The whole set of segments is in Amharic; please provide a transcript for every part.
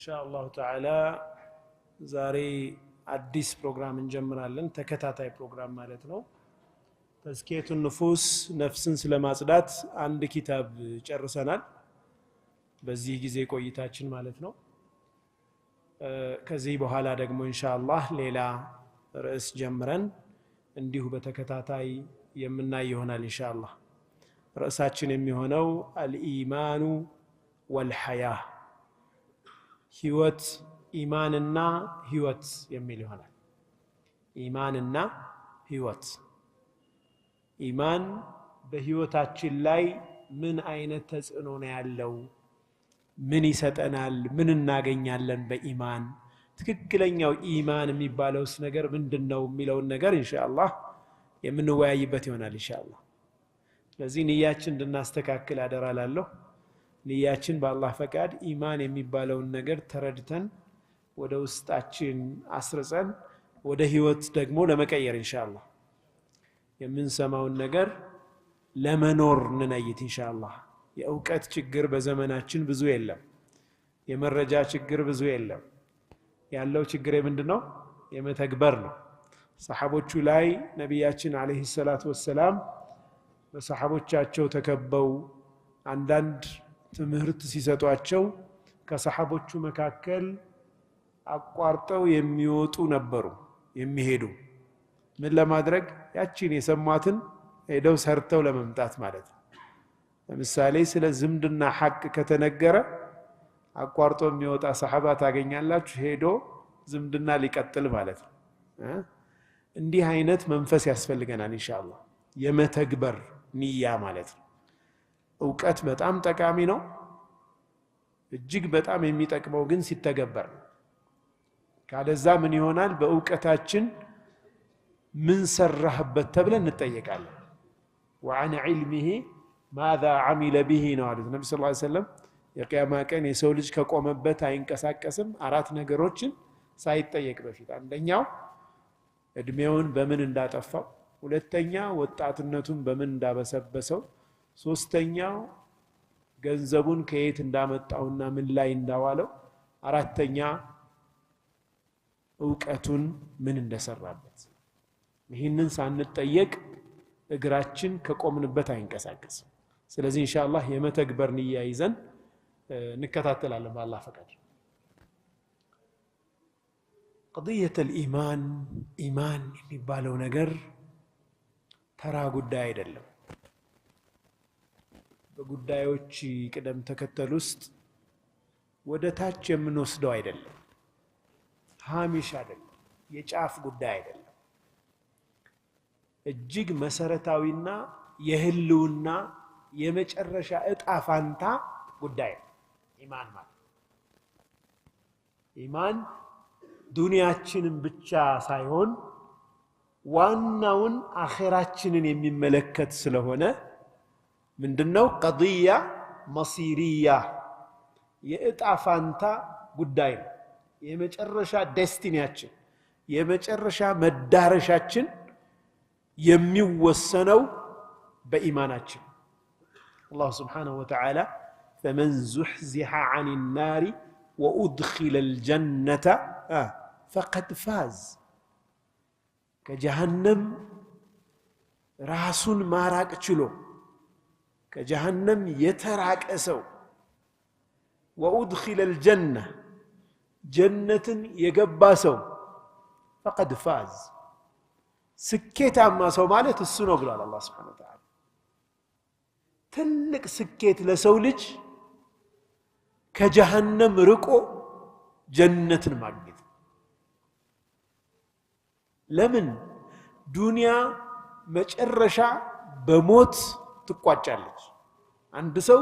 ኢንሻአላሁ ተዓላ ዛሬ አዲስ ፕሮግራም እንጀምራለን። ተከታታይ ፕሮግራም ማለት ነው። ተዝኪየቱ ንፉስ ነፍስን ስለማጽዳት አንድ ኪታብ ጨርሰናል በዚህ ጊዜ ቆይታችን ማለት ነው። ከዚህ በኋላ ደግሞ ኢንሻአላህ ሌላ ርዕስ ጀምረን እንዲሁ በተከታታይ የምናይ ይሆናል ኢንሻአላህ። ርዕሳችን የሚሆነው አልኢማኑ ወልሐያህ ህይወት ኢማንና ህይወት የሚል ይሆናል። ኢማንና ህይወት። ኢማን በህይወታችን ላይ ምን አይነት ተጽዕኖ ነው ያለው? ምን ይሰጠናል? ምን እናገኛለን በኢማን? ትክክለኛው ኢማን የሚባለውስ ነገር ምንድነው የሚለውን ነገር ኢንሻአላህ የምንወያይበት ይሆናል ኢንሻአላህ። ስለዚህ ንያችን እንድናስተካክል አደራላለሁ። ንያችን በአላህ ፈቃድ ኢማን የሚባለውን ነገር ተረድተን ወደ ውስጣችን አስርጸን ወደ ህይወት ደግሞ ለመቀየር ኢንሻአላህ የምንሰማውን ነገር ለመኖር እንነይት ኢንሻአላህ። የእውቀት ችግር በዘመናችን ብዙ የለም። የመረጃ ችግር ብዙ የለም። ያለው ችግር ምንድነው? የመተግበር ነው። ሰሃቦቹ ላይ ነብያችን አለይሂ ሰላቱ ወሰላም በሰሃቦቻቸው ተከበው አንዳንድ ትምህርት ሲሰጧቸው ከሰሃቦቹ መካከል አቋርጠው የሚወጡ ነበሩ የሚሄዱ። ምን ለማድረግ? ያቺን የሰማትን ሄደው ሰርተው ለመምጣት ማለት ነው። ለምሳሌ ስለ ዝምድና ሐቅ ከተነገረ አቋርጦ የሚወጣ ሰሃባ ታገኛላችሁ፣ ሄዶ ዝምድና ሊቀጥል ማለት ነው። እንዲህ አይነት መንፈስ ያስፈልገናል ኢንሻአላህ። የመተግበር ንያ ማለት ነው። እውቀት በጣም ጠቃሚ ነው። እጅግ በጣም የሚጠቅመው ግን ሲተገበር ነው። ካለዛ ምን ይሆናል? በእውቀታችን ምን ሰራህበት ተብለን እንጠየቃለን። وعن علمه ماذا عمل به ነው አሉት ነብዩ ሰለላሁ ዐለይሂ ወሰለም። የቂያማ ቀን የሰው ልጅ ከቆመበት አይንቀሳቀስም አራት ነገሮችን ሳይጠየቅ በፊት። አንደኛው እድሜውን በምን እንዳጠፋው፣ ሁለተኛ ወጣትነቱን በምን እንዳበሰበሰው፣ ሶስተኛው ገንዘቡን ከየት እንዳመጣውና ምን ላይ እንዳዋለው፣ አራተኛ እውቀቱን ምን እንደሰራበት። ይህንን ሳንጠየቅ እግራችን ከቆምንበት አይንቀሳቀስም። ስለዚህ ኢንሻአላህ የመተግበር ንያ ይዘን እንከታተላለን በአላህ ፈቃድ። قضية الإيمان ኢማን የሚባለው ነገር ተራ ጉዳይ አይደለም። በጉዳዮች ቅደም ተከተል ውስጥ ወደ ታች የምንወስደው አይደለም። ሃሚሽ አይደለም። የጫፍ ጉዳይ አይደለም። እጅግ መሰረታዊና የህልውና የመጨረሻ እጣ ፋንታ ጉዳይ ነው ኢማን ማለት። ኢማን ዱንያችንን ብቻ ሳይሆን ዋናውን አኺራችንን የሚመለከት ስለሆነ ምንድነው? ቀضያ መሲሪያ የእጣ ፋንታ ጉዳይ ነው። የመጨረሻ ዴስቲኒያችን የመጨረሻ መዳረሻችን የሚወሰነው በኢማናችን። አላህ Subhanahu Wa Ta'ala فمن زحزح عن النار وأدخل الجنة فقد فاز ከጀሃነም ራሱን ማራቅ ችሎ ከጀሃነም የተራቀ ሰው وأدخل الجنة ጀነትን የገባ ሰው فقد فاز ስኬታማ ሰው ማለት እሱ ነው ብሏል አላህ Subhanahu Wa Ta'ala። ትልቅ ስኬት ለሰው ልጅ ከጀሃነም ርቆ ጀነትን ማግኘት። ለምን? ዱንያ መጨረሻ በሞት ትቋጫለች። አንድ ሰው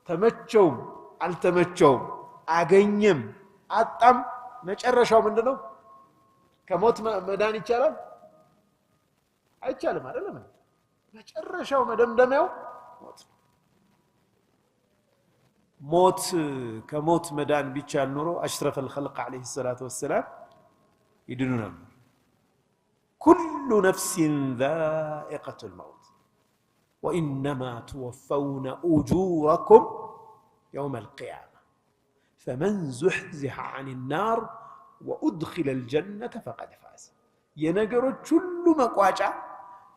ተመቸውም አልተመቸውም አገኘም አጣም መጨረሻው ምንድነው? ከሞት መዳን ይቻላል? አይቻልም አይደለም። መጨረሻው መደምደሚያው ሞት። ሞት ከሞት መዳን ቢቻል ኑሮ አሽረፈ الخلق عليه الصلاه والسلام ይድኑ ነበር። كل نفس ذائقة الموت وإنما توفون أجوركم يوم القيامة فمن زحزح عن النار وأدخل الجنة فقد فاز የነገሮች ሁሉ መቋጫ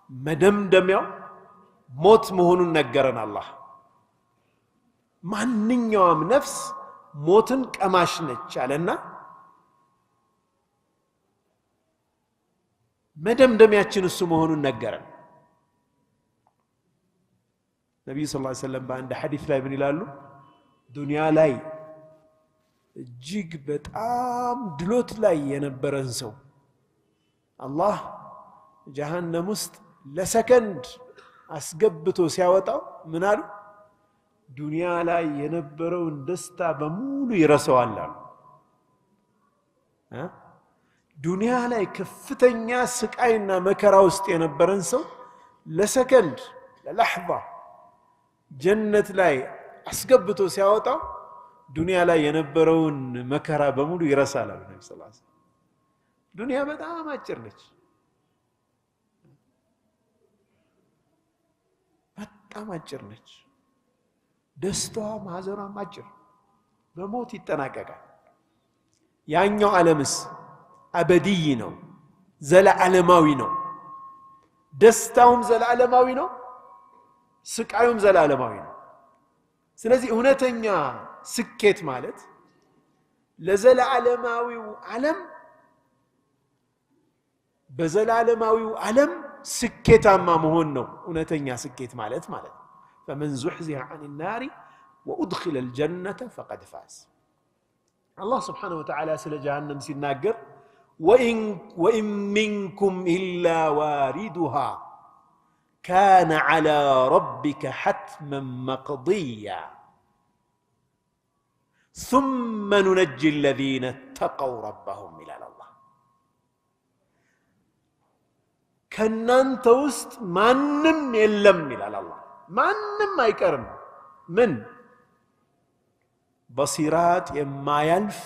መደምደሚያው ሞት መሆኑን ነገረን አላህ ማንኛውም ነፍስ ሞትን ቀማሽ ነች አለና መደምደሚያችን እሱ መሆኑን ነገረን ነብዩ ሰለላሁ ዐለይሂ ወሰለም በአንድ ሐዲስ ላይ ምን ይላሉ ዱንያ ላይ እጅግ በጣም ድሎት ላይ የነበረን ሰው አላህ ጀሃነም ውስጥ ለሰከንድ አስገብቶ ሲያወጣው ምን አሉ ዱንያ ላይ የነበረውን ደስታ በሙሉ ይረሳዋል አሉ ዱንያ ላይ ከፍተኛ ስቃይና መከራ ውስጥ የነበረን ሰው ለሰከንድ ለለሕዛ ጀነት ላይ አስገብቶ ሲያወጣው ዱንያ ላይ የነበረውን መከራ በሙሉ ይረሳል አሉ ነብዩ ሰለላሁ ዐለይሂ ወሰለም ዱንያ በጣም አጭር ነች በጣም አጭር ነች ደስታዋም ሐዘኗም አጭር በሞት ይጠናቀቃል ያኛው ዓለምስ አበዲይ ነው ዘላዓለማዊ ነው ደስታውም ዘላዓለማዊ ነው ስቃዩም ዘላዓለማዊ ነው ስለዚህ እውነተኛ ስኬት ማለት ለዘላዓለማዊው ዓለም በዘላለማዊው ዓለም ስኬታማ መሆን ነው እውነተኛ ስኬት ማለት فمن زحزح عن النار وأدخل الجنة فقد فاز الله سبحانه وتعالى سل جهنم سيناجر وإن منكم إلا واردها كان على ربك حتما مقضيا ثم ننجي الذين اتقوا ربهم إلى الله ከናንተ ውስጥ ማንም የለም ይላል አላህ ማንም አይቀርም ምን በሲራጥ የማያልፍ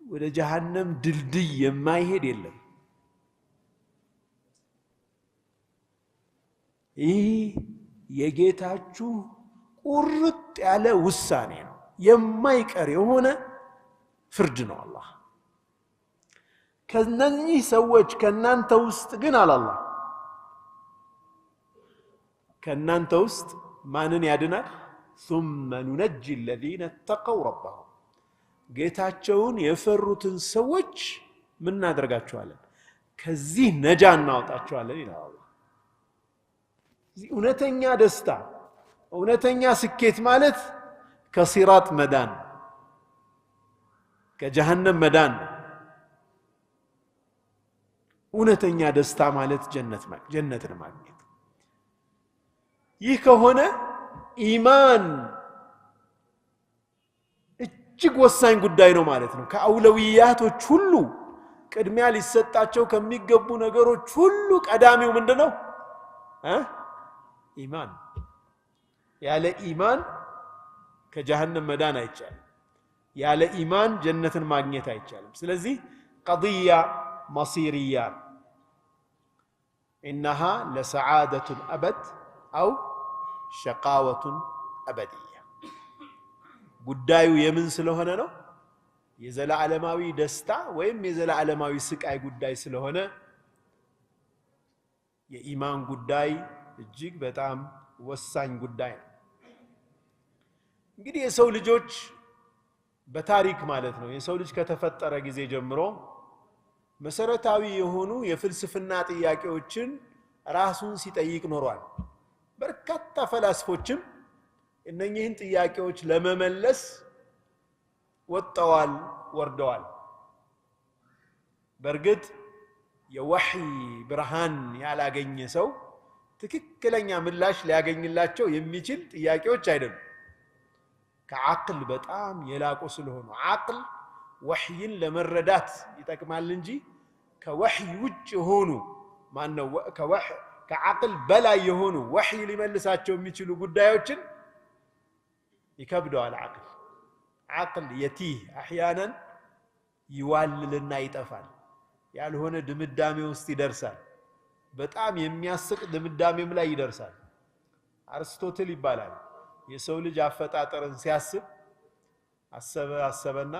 ወደ ጀሃነም ድልድይ የማይሄድ የለም ይህ የጌታችሁ ቁርጥ ያለ ውሳኔ ነው የማይቀር የሆነ ፍርድ ነው አላህ ከነኚህ ሰዎች ከናንተ ውስጥ ግን አላህ ከናንተ ውስጥ ማንን ያድናል ثم ننجي الذين اتقوا ربهم ጌታቸውን የፈሩትን ሰዎች ምን እናደርጋቸዋለን ከዚህ ነጃ እናወጣቸዋለን ይላል አላህ እውነተኛ ደስታ እውነተኛ ስኬት ማለት ከሲራጥ መዳን ከጀሃነም መዳን እውነተኛ ደስታ ማለት ጀነትን ማግኘት ይህ ከሆነ ኢማን እጅግ ወሳኝ ጉዳይ ነው ማለት ነው ከአውለዊያቶች ሁሉ ቅድሚያ ሊሰጣቸው ከሚገቡ ነገሮች ሁሉ ቀዳሚው ምንድነው ኢማን ያለ ኢማን ከጀሃነም መዳን አይቻልም ያለ ኢማን ጀነትን ማግኘት አይቻልም ስለዚህ ቀضያ مصيرية إنها لسعادة الأبد أو شقاوة أبدية قدايو يمن سلوهنا نو يزل علماوي دستا ويم يزل علماوي سكاي قداي سلوهنا يا إيمان قداي الجيك بتعم وسان قداي እንግዲህ የሰው ልጆች በታሪክ ማለት ነው የሰው ልጅ ከተፈጠረ ጊዜ ጀምሮ መሰረታዊ የሆኑ የፍልስፍና ጥያቄዎችን ራሱን ሲጠይቅ ኖሯል በርካታ ፈላስፎችም እነኚህን ጥያቄዎች ለመመለስ ወጣዋል ወርደዋል በርግጥ የወህይ ብርሃን ያላገኘ ሰው ትክክለኛ ምላሽ ሊያገኝላቸው የሚችል ጥያቄዎች አይደሉም ከዓቅል በጣም የላቁ ስለሆኑ ዓቅል ወህይን ለመረዳት ይጠቅማል እንጂ ከወህይ ውጭ ሆኑ ማነው ከዓቅል በላይ የሆኑ ወህይ ሊመልሳቸው የሚችሉ ጉዳዮችን ይከብደዋል ዓቅል የቲህ احيانا ይዋልልና ይጠፋል ያልሆነ ድምዳሜ ውስጥ ይደርሳል በጣም የሚያስቅ ድምዳሜም ላይ ይደርሳል አርስቶትል ይባላል የሰው ልጅ አፈጣጠርን ሲያስብ አሰበና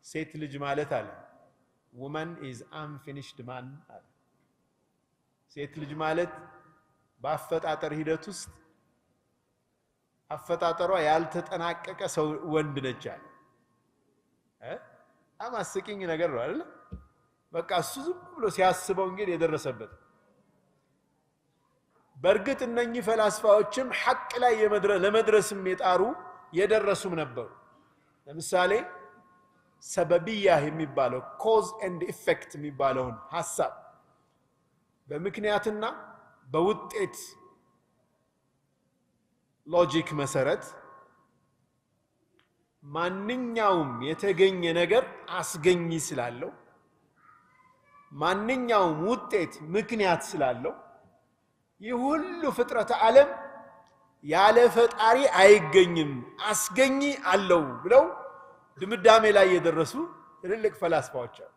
ሴት ልጅ ማለት አለ woman is unfinished man አለ ሴት ልጅ ማለት በአፈጣጠር ሂደት ውስጥ አፈጣጠሯ ያልተጠናቀቀ ሰው ወንድ ነች አለ አማስቂኝ ነገር ነው አይደል በቃ እሱ ዝም ብሎ ሲያስበው እንግዲህ የደረሰበት በርግጥ እነኚህ ፈላስፋዎችም ሐቅ ላይ ለመድረስም የጣሩ የደረሱም ነበሩ ለምሳሌ ሰበብያ የሚባለው ኮዝ ኤንድ ኢፌክት የሚባለውን ሐሳብ በምክንያትና በውጤት ሎጂክ መሰረት ማንኛውም የተገኘ ነገር አስገኝ ስላለው ማንኛውም ውጤት ምክንያት ስላለው ይሁሉ ፍጥረተ ዓለም ያለ ፈጣሪ አይገኝም አስገኝ አለው ብለው ድምዳሜ ላይ የደረሱ ትልልቅ ፈላስፋዎች አሉ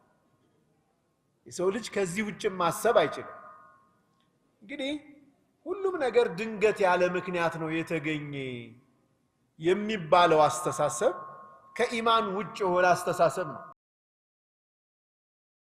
የሰው ልጅ ከዚህ ውጭ ማሰብ አይችልም እንግዲህ ሁሉም ነገር ድንገት ያለ ምክንያት ነው የተገኘ የሚባለው አስተሳሰብ ከኢማን ውጭ ሆነ አስተሳሰብ ነው